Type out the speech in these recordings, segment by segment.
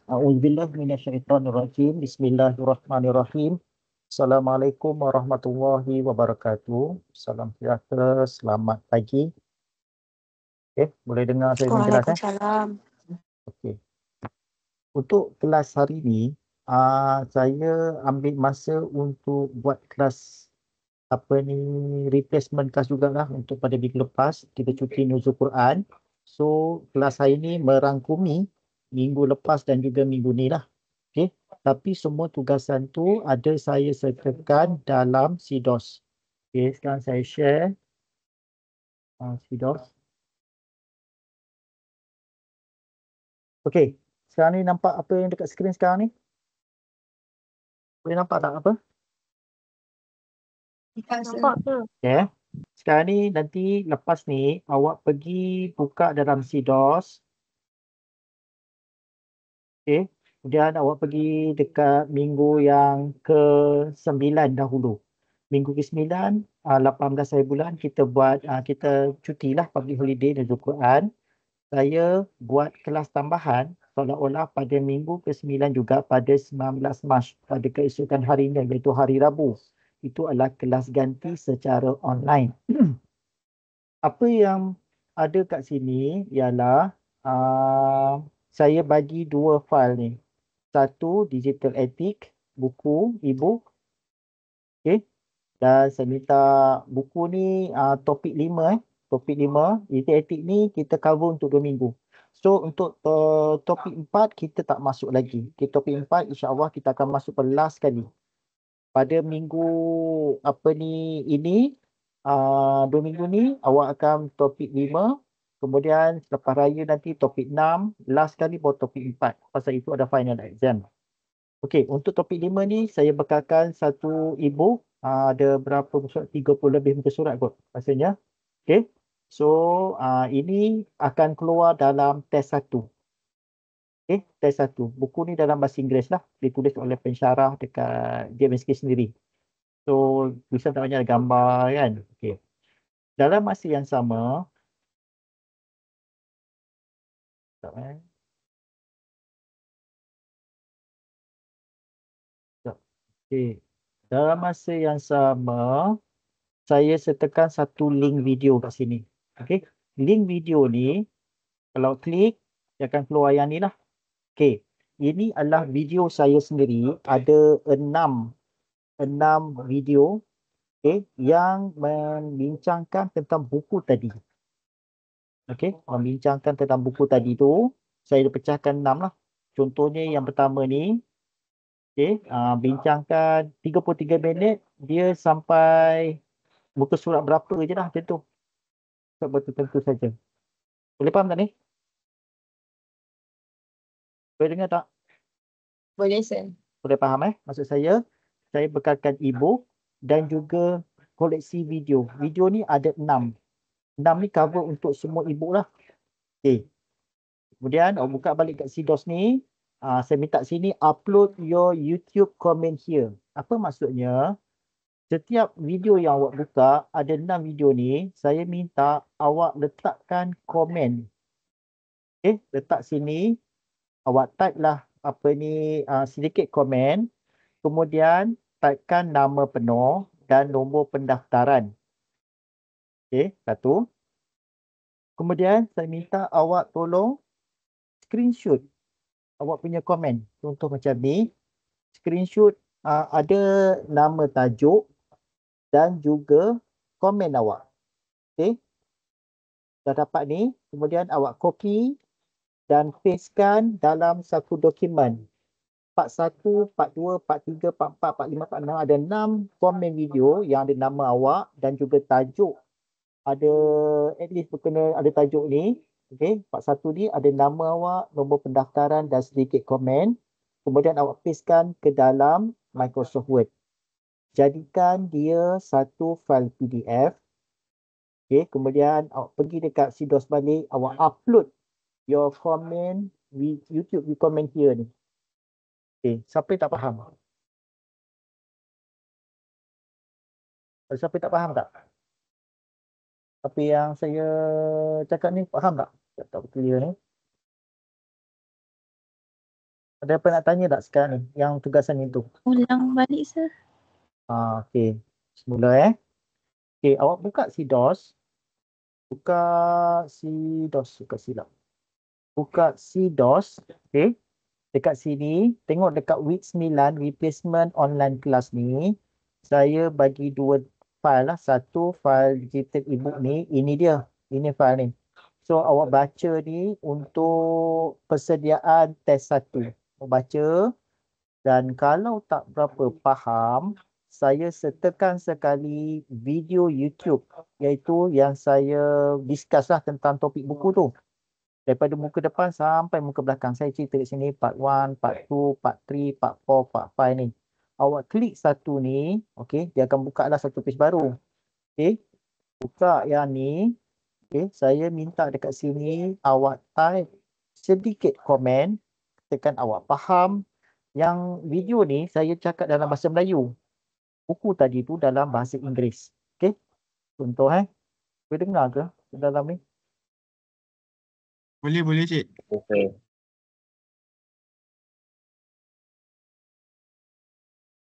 A'udzubillah minasyaitonirrajim. Bismillahirrahmanirrahim. Assalamualaikum warahmatullahi wabarakatuh. Salam sejahtera, selamat pagi. Okey, boleh dengar saya dengan jelas Waalaikumsalam. Okey. Untuk kelas hari ini, saya ambil masa untuk buat kelas replacement kelas jugalah untuk pada minggu lepas kita cuti nuzul Quran. So kelas hari ini merangkumi minggu lepas dan juga minggu ni lah. Okey. Tapi semua tugasan tu ada saya sertakan dalam SIDOS. Okey, sekarang saya share SIDOS. Okey, sekarang ni nampak apa yang dekat skrin sekarang ni? Boleh nampak tak apa? Nampak ke? Okay. Sekarang ni nanti lepas ni awak pergi buka dalam SIDOS. Okay. Kemudian awak pergi dekat minggu yang ke-9 dahulu. Minggu ke-9, 18 hari bulan kita buat, kita cutilah public holiday dan Quran. Saya buat kelas tambahan seolah-olah pada minggu ke-9 juga pada 19 Mac pada keesokan harinya iaitu hari Rabu. Itu adalah kelas ganti secara online. Apa yang ada kat sini ialah saya bagi dua file ni. Satu digital ethic, buku, e-book. Okay. Dan saya minta buku ni topik 5 Topik 5, digital ethic ni kita cover untuk 2 minggu. So untuk topik 4 kita tak masuk lagi. Okay, topik 4 insya-Allah kita akan masuk per last sekali. Pada minggu ini 2 minggu ni awak akan topik 5. Kemudian selepas raya nanti topik 6, last kali baru topik 4. Pasal itu ada final exam. Okey, untuk topik 5 ni saya bekalkan satu e-book. Ada berapa muka surat? 30 lebih muka surat kot rasanya. Okey. So, ini akan keluar dalam test 1. Okey, test 1. Buku ni dalam bahasa Inggeris lah. Ditulis oleh pensyarah dekat JMSK sendiri. So, tulisan tak banyak gambar kan. Okey. Dalam masa yang sama, sekejap, Okey. Dalam masa yang sama, saya sertakan satu link video kat sini. Okey. Link video ni, kalau klik, dia akan keluar yang ni lah. Okey. Ini adalah video saya sendiri. Ada 6 video yang membincangkan tentang buku tadi. Okey. Membincangkan tentang buku tadi tu, saya pecahkan 6 lah. Contohnya yang pertama ni, bincangkan 33 minit, dia sampai muka surat berapa je lah macam tu. Sebab tertentu saja. Boleh faham tak ni? Boleh dengar tak? Boleh, sir. Boleh faham maksud saya bekalkan e-book dan juga koleksi video. Video ni ada 6. 6 ni cover untuk semua e-book lah. Okey. Kemudian awak buka balik kat SIDOS ni. Saya minta sini upload your YouTube comment here. Apa maksudnya? Setiap video yang awak buka, ada 6 video ni, saya minta awak letakkan komen. Letak sini, awak type lah sedikit komen. Kemudian typekan nama penuh dan nombor pendaftaran. Satu. Kemudian saya minta awak tolong screenshot awak punya komen. Contoh macam ni. Screenshot ada nama tajuk dan juga komen awak. Dah dapat ni. Kemudian awak copy dan pastekan dalam satu dokumen. Part 1, part 2, part 3, part 4, part 5, part 6. Ada 6 komen video yang ada nama awak dan juga tajuk. Ada at least berkena ada tajuk ni. Okey, part 1 ni ada nama awak, nombor pendaftaran dan sedikit komen. Kemudian awak pastekan ke dalam Microsoft Word. Jadikan dia satu file PDF. Okey, kemudian awak pergi dekat SIDOS balik, awak upload your comment with YouTube comment here ni. Okey, siapa yang tak faham? Siapa yang tak faham tak? Apa yang saya cakap ni faham tak? Tak clear ni. Ada apa nak tanya tak sekarang ni? Yang tugasan itu. Ulang balik sir. Okey. Semula Okey, awak buka si DOS. Buka si DOS. Buka silap. Buka si DOS. Okey. Dekat sini, tengok dekat week 9 replacement online class ni, saya bagi dua file lah. Satu file digital ebook ni, ini dia. Ini file ni. So awak baca ni untuk persediaan test 1. Awak baca dan kalau tak berapa faham, saya sertakan sekali video YouTube iaitu yang saya discuss lah tentang topik buku tu. Daripada muka depan sampai muka belakang. Saya cerita kat sini part 1, part 2, part 3, part 4, part 5 ni. Awak klik satu ni, okey, dia akan buka lah satu page baru. Okey, buka yang ni. Okey, saya minta dekat sini awak type sedikit komen, katakan awak faham. Yang video ni saya cakap dalam bahasa Melayu. Buku tadi tu dalam bahasa Inggeris. Okey, contoh boleh dengar ke dalam ni? Boleh cik. Okey.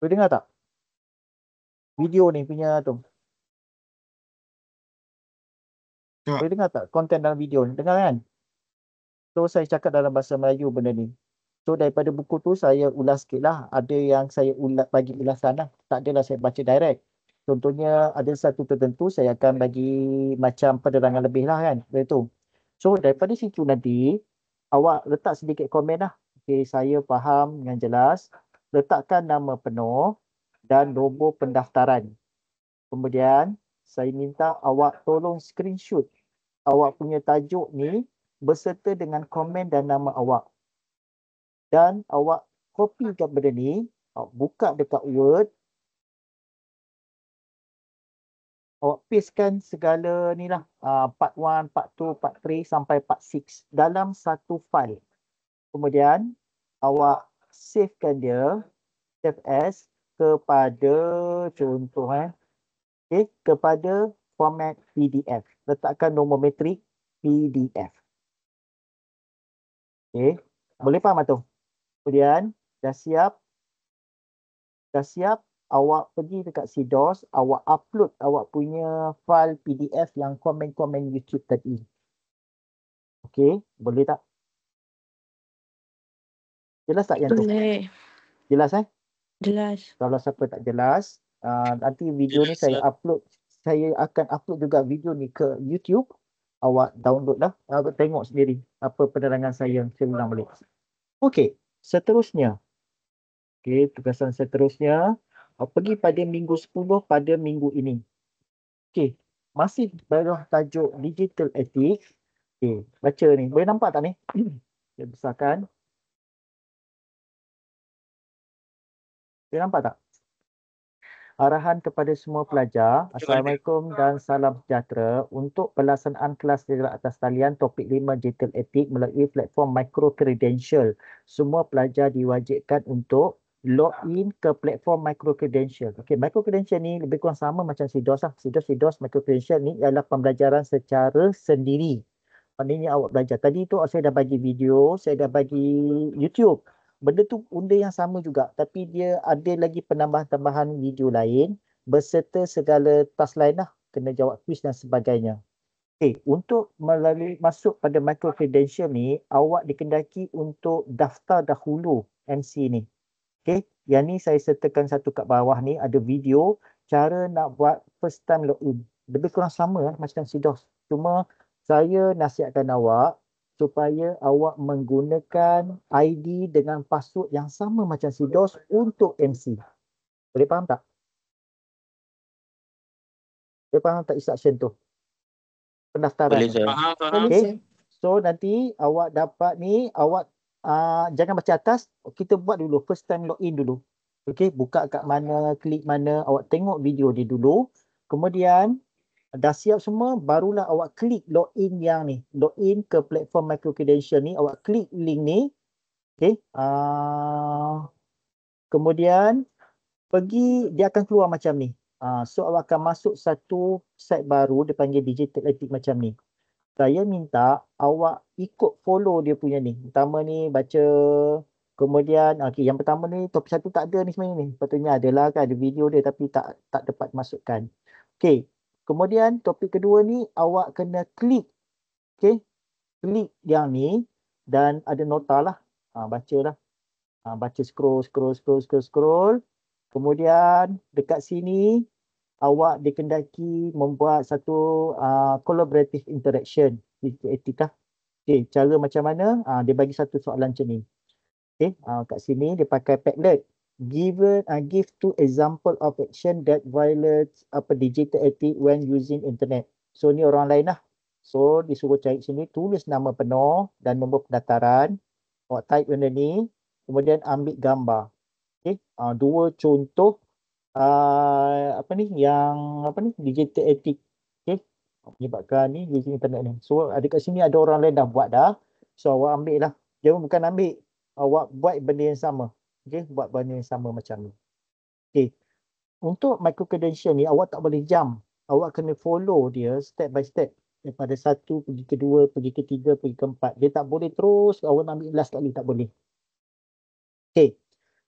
Boleh dengar tak? Video ni punya tu. Tak. Boleh dengar tak konten dalam video ni? Dengar kan? So saya cakap dalam bahasa Melayu benda ni. So daripada buku tu saya ulas sikit lah. Ada yang saya bagi ulasan lah. Tak adalah saya baca direct. Contohnya ada satu tertentu saya akan bagi macam penerangan lebih lah kan. Dari tu. So daripada situ nanti awak letak sedikit komen lah. Okay, saya faham dengan jelas. Letakkan nama penuh dan nombor pendaftaran. Kemudian saya minta awak tolong screenshot awak punya tajuk ni berserta dengan komen dan nama awak. Dan awak copy kat benda ni, awak buka dekat Word, awak pastekan segala ni lah, part 1, part 2, part 3 sampai part 6 dalam satu file. Kemudian awak savekan dia, save as kepada contoh kepada format PDF. Letakkan nombor metrik PDF. Okey, boleh faham tu? Kemudian dah siap, awak pergi dekat si DOS, awak upload awak punya file PDF yang komen-komen YouTube tadi. Okey, boleh tak? Jelas tak yang tu? Boleh. Jelas Jelas. Kalau siapa tak jelas, nanti video ni saya upload. Saya akan upload juga video ni ke YouTube. Awak download lah, awak tengok sendiri apa penerangan saya ulang balik. Okey, seterusnya. Okey, tugasan seterusnya. Pergi pada minggu 10 pada minggu ini. Okey, masih bawah tajuk Digital Ethics. Okey, baca ni. Boleh nampak tak ni? Saya besarkan. Boleh nampak tak? Arahan kepada semua pelajar. Assalamualaikum dan salam sejahtera. Untuk pelaksanaan kelas di atas talian topik 5 Digital Ethics melalui platform Micro Credential. Semua pelajar diwajibkan untuk login ke platform Micro Credential. Okey, Micro Credential ni lebih kurang sama macam SIDOS lah. SIDOS Micro Credential ni ialah pembelajaran secara sendiri. Maknanya awak belajar. Tadi tu saya dah bagi video, saya dah bagi YouTube. Benda tu benda yang sama juga, tapi dia ada lagi penambah-tambahan video lain berserta segala task lain lah, kena jawab quiz dan sebagainya. Okay, untuk melalui masuk pada micro credential ni, awak dikendaki untuk daftar dahulu MC ni. Okay, yang ni saya sertakan satu kat bawah ni, ada video cara nak buat first time login. Lebih kurang sama macam SIDOS. Cuma saya nasihatkan awak supaya awak menggunakan ID dengan password yang sama macam SIDOS untuk MC. Boleh faham tak? Boleh faham tak instruction tu? Pendaftaran. Boleh, sir. Faham. Okay. So nanti awak dapat ni, awak jangan baca atas, kita buat dulu first time login dulu. Okay, buka kat mana, klik mana, awak tengok video dia dulu. Kemudian dah siap semua, barulah awak klik login yang ni. Login ke platform micro credential ni, awak klik link ni. Okay. Kemudian pergi, dia akan keluar macam ni. So awak akan masuk satu site baru, dia panggil Digital Ethics macam ni. Saya minta awak ikut follow dia punya ni. Pertama ni baca Kemudian yang pertama ni topik 1 tak ada ni sebenarnya ni. Patutnya adalah kan, ada video dia tapi tak dapat masukkan. Okey. Kemudian topik kedua ni awak kena klik. Okey. Klik yang ni dan ada nota lah. Bacalah. Baca scroll. Kemudian dekat sini awak dikendaki membuat satu collaborative interaction with etika. Okey, cara macam mana? Dia bagi satu soalan macam ni. Okey, kat sini dia pakai Padlet. Give 2 example of action that violates digital ethic when using internet. So ni orang lain lah. So disuruh cari sini, tulis nama penuh dan nombor pendaftaran. Awak type benda ni, kemudian ambil gambar. Okey, 2 contoh digital ethic. Okey, menyebabkan ni using internet ni. So ada kat sini ada orang lain dah buat dah. So awak ambil lah. Jangan bukan ambil, awak buat benda yang sama. Okey, buat benda yang sama macam ni. Okey. Untuk micro credential ni awak tak boleh jump. Awak kena follow dia step by step. Daripada 1 pergi ke 2, pergi ke 3, pergi ke 4. Dia tak boleh terus awak nak ambil last kali, tak boleh. Okey.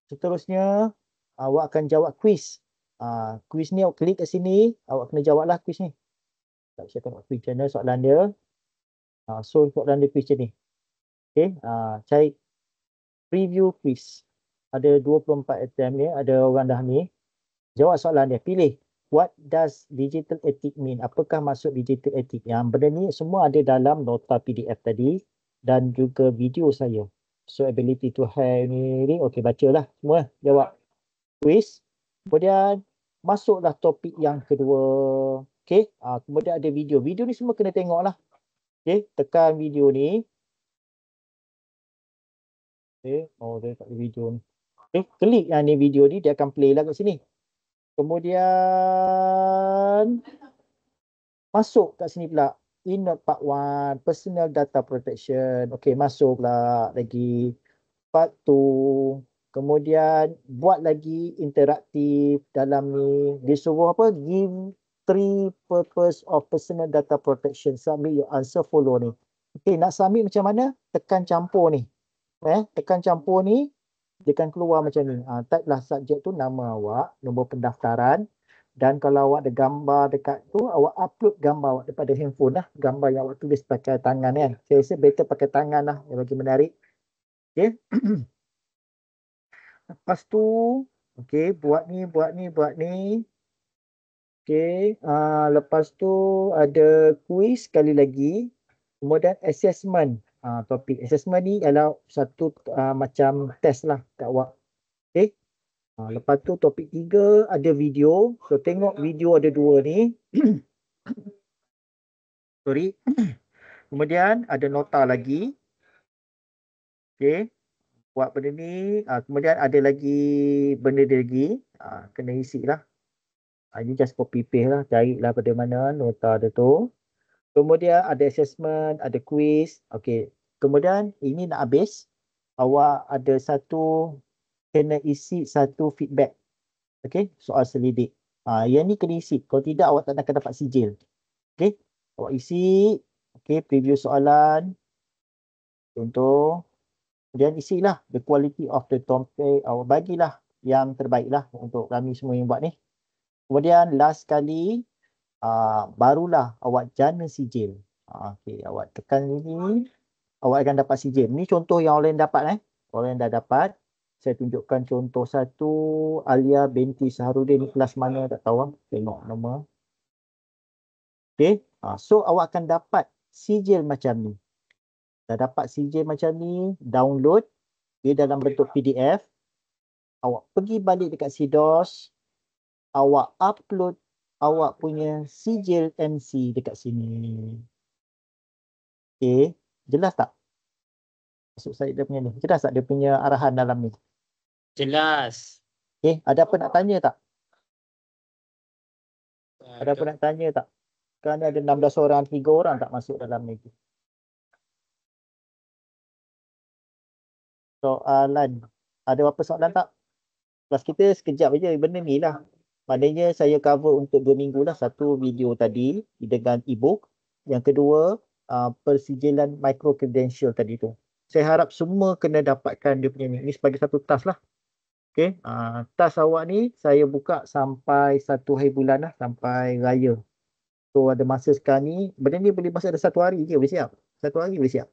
Seterusnya awak akan jawab quiz. Quiz ni awak klik kat sini, awak kena jawablah quiz ni. Tak saya tengok quiz channel soalan dia. So soalan dia quiz macam ni. Okey, cari preview quiz. Ada 24 attempt ni, ada orang dah ni. Jawab soalan dia, pilih. What does digital ethic mean? Apakah maksud digital ethic? Yang benda ni semua ada dalam nota PDF tadi dan juga video saya. So ability to have ni, okey bacalah semua, jawab quiz. Kemudian masuklah topik yang kedua. Okey, kemudian ada video. Video ni semua kena tengoklah. Okey, tekan video ni. Okey, dia tak ada video ni. Okey, klik yang ni video ni, dia akan play lah kat sini. Kemudian masuk kat sini pula. In part 1, personal data protection. Okey, masuklah lagi. Part 2. Kemudian buat lagi interaktif dalam ni. Dia suruh apa? Give 3 purpose of personal data protection. Submit your answer, follow ni. Okey, nak submit macam mana? Tekan campur ni. Tekan campur ni, dia akan keluar macam ni. Type lah subjek tu, nama awak, nombor pendaftaran. Dan kalau awak ada gambar dekat tu, awak upload gambar awak daripada handphone lah. Gambar yang awak tulis pakai tangan kan. Saya rasa better pakai tangan lah, yang bagi menarik. Okey. Lepas tu, okey, buat ni. Okey, lepas tu ada quiz sekali lagi. Kemudian assessment. Topik assessment ni adalah satu macam test lah kat awak. Okey. Lepas tu topik 3 ada video. So tengok video ada 2 ni. Sorry. Kemudian ada nota lagi. Okey. Buat benda ni. Kemudian ada lagi benda dia lagi. Kena isi lah. Ini just copy paste lah. Carilah pada mana nota dia tu. Kemudian ada assessment, ada quiz. Okey. Kemudian ini nak habis. Awak ada kena isi satu feedback. Okey, soal selidik. Yang ni kena isi. Kalau tidak awak tak akan dapat sijil. Okey. Awak isi. Okey, preview soalan. Contoh. Kemudian isilah the quality of the topic. Awak bagilah yang terbaik lah untuk kami semua yang buat ni. Kemudian last kali barulah awak jana sijil. Okey, awak tekan ini, awak akan dapat sijil. Ni contoh yang orang lain dapat Orang yang dah dapat. Saya tunjukkan contoh 1, Alia binti Saharudin. Ni kelas mana tak tahu. Tengok nama. Okey, so awak akan dapat sijil macam ni. Dah dapat sijil macam ni, download dia dalam bentuk PDF. Awak pergi balik dekat SIDOS, awak upload awak punya sijil MC dekat sini. Okey, jelas tak? Maksud saya dia punya ni. Jelas tak dia punya arahan dalam ni? Jelas. Okey, ada apa nak tanya tak? Ada apa nak tanya tak? Kan ada 16 orang, 3 orang tak masuk dalam ni. Soalan. Ada apa soalan tak? Kelas kita sekejap je benda ni lah. Maknanya saya cover untuk 2 minggu lah. Satu video tadi dengan e-book. Yang kedua, persijilan micro credential tadi tu. saya harap semua kena dapatkan dia punya ni. Ini sebagai satu task lah. Okey, task awak ni saya buka sampai 1 hari bulan lah, sampai raya. So ada masa sekarang ni, benda ni boleh masa ada 1 hari je boleh siap. 1 hari boleh siap.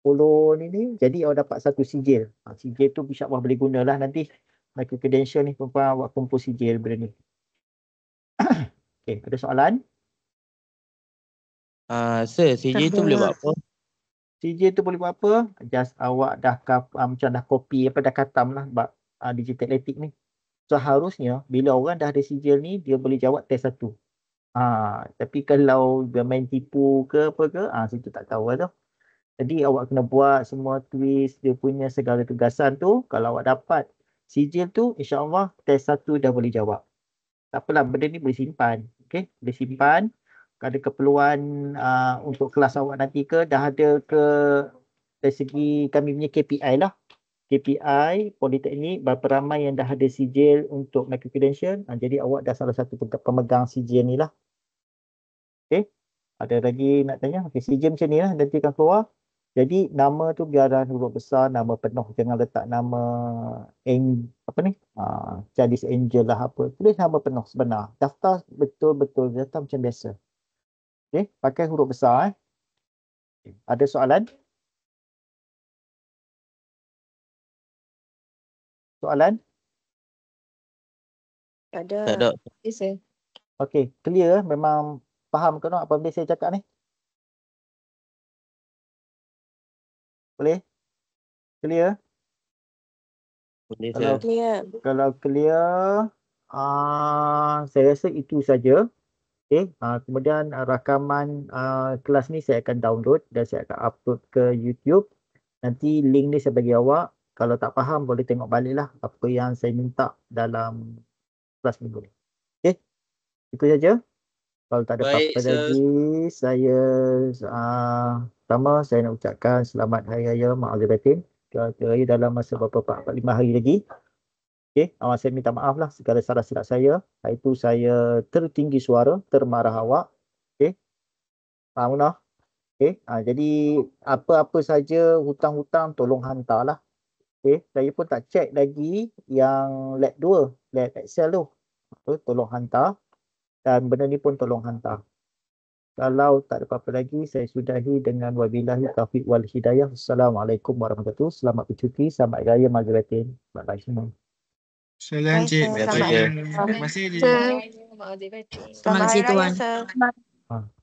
10 ni, jadi awak dapat satu sijil. Sijil tu insyaAllah boleh gunalah nanti. Micro credential ni perempuan awak kumpul sijil benda ni. Okey, ada soalan? Sir, CJ tu boleh buat apa? CJ tu boleh buat apa? Just awak dah macam dah copy apa dah khatam lah digital etik ni. So harusnya bila orang dah ada sijil ni dia boleh jawab test 1. Tapi kalau dia main tipu ke apa ke, situ tak tahu lah tu. Jadi awak kena buat semua twist dia punya segala tugasan tu. Kalau awak dapat sijil tu, insyaAllah test 1 dah boleh jawab. Tak apalah, benda ni boleh simpan. Okay? Boleh simpan. Ada keperluan untuk kelas awak nanti ke, dah ada ke dari segi kami punya KPI lah. KPI Politeknik berapa ramai yang dah ada sijil untuk micro credential. Jadi awak dah salah satu pemegang sijil ni lah. Okay. Ada lagi nak tanya? Okay, sijil macam ni lah nanti akan keluar. Jadi nama tu biarlah huruf besar, nama penuh. Jangan letak nama Charles Angel lah apa. Tulis nama penuh sebenar. Daftar betul-betul daftar macam biasa. Okay, pakai huruf besar. Ada soalan? Soalan? Tak Tak ada. Yes, sir. Okay, clear. Memang faham ke tak apa benda saya cakap ni? Boleh? Clear? Boleh, Kalau sir. Clear. Kalau clear, saya rasa itu saja. Okay. Kemudian rakaman kelas ni saya akan download dan saya akan upload ke YouTube. Nanti link ni saya bagi awak. Kalau tak faham boleh tengok balik lah apa yang saya minta dalam kelas minggu ni. Okay. Itu saja. Kalau tak ada Baik, apa-apa sir. lagi, saya pertama saya nak ucapkan selamat Hari Raya Ma'azir Batin. Hari Raya dalam masa beberapa 45 hari lagi. Okay, saya minta maaf lah segala salah silap saya. Itu saya tertinggi suara, termarah awak. Okay, Munah. Okay, jadi apa-apa saja hutang-hutang tolong hantar lah. Okay, saya pun tak check lagi yang lab 2, lab Excel tu. Tolong hantar. Dan benda ni pun tolong hantar. Kalau tak ada apa-apa lagi, saya sudahi dengan wabillahi taufiq wal hidayah. Assalamualaikum warahmatullahi wabarakatuh. Selamat bercuti, selamat Raya Ma'azir Batin. Bye-bye semua. Salam cik. Terima kasih, Baik. sir. Terima kasih. Selamat Hari Raya, Sir. Ha.